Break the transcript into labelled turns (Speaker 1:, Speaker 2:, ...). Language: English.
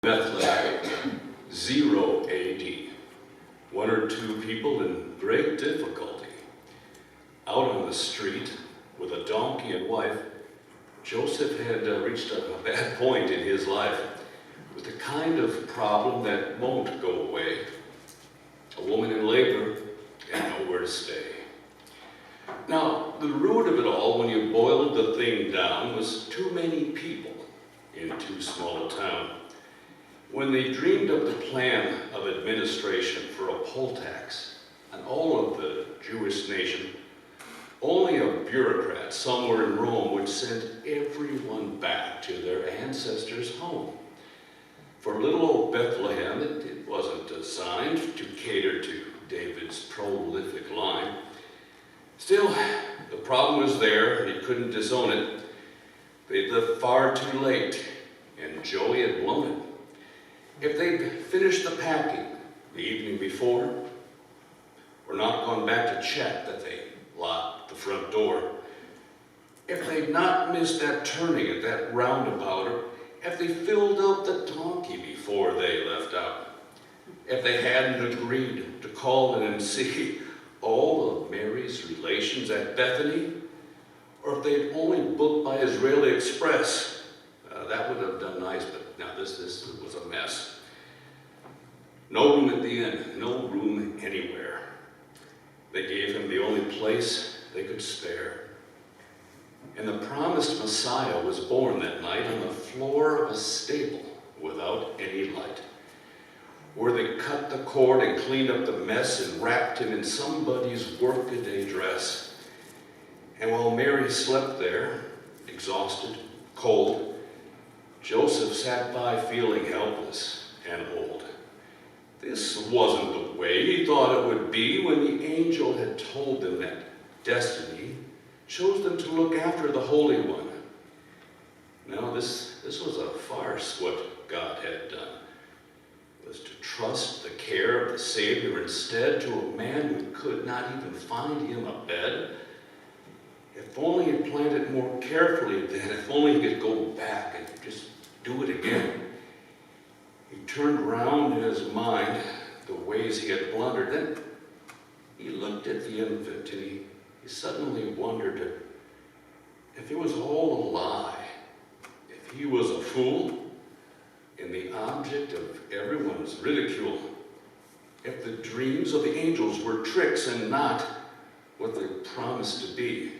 Speaker 1: Bethlehem, 0 AD. One or two people in great difficulty. Out on the street, with a donkey and wife, Joseph had reached a bad point in his life, with the kind of problem that won't go away. A woman in labor and nowhere to stay. Now, the root of it all, when you boiled the thing down, was too many people in too small a town. When they dreamed up the plan of administration for a poll tax on all of the Jewish nation, only a bureaucrat somewhere in Rome would send everyone back to their ancestors' home. For little old Bethlehem, it wasn't designed to cater to David's prolific line. Still, the problem was there, and he couldn't disown it. They'd left far too late, and Joey had blown it. If they'd finished the packing the evening before, or not gone back to check that they locked the front door, if they'd not missed that turning at that roundabout, or if they filled up the donkey before they left out, if they hadn't agreed to call in and see all of Mary's relations at Bethany, or if they'd only booked by Israeli Express, that would have done nice, but now this was a mess. No room at the inn, no room anywhere. They gave him the only place they could spare. And the promised Messiah was born that night on the floor of a stable without any light, where they cut the cord and cleaned up the mess and wrapped him in somebody's workaday dress. And while Mary slept there, exhausted, cold, Joseph sat by feeling helpless and old. This wasn't the way he thought it would be when the angel had told them that destiny chose them to look after the Holy One. No, this was a farce, what God had done. It was to trust the care of the Savior instead to a man who could not even find him a bed. If only he planned it more carefully then, if only he could go back and just do it again. He turned around in his mind the ways he had blundered. Then he looked at the infant and he suddenly wondered if it was all a lie, if he was a fool and the object of everyone's ridicule, if the dreams of the angels were tricks and not what they promised to be.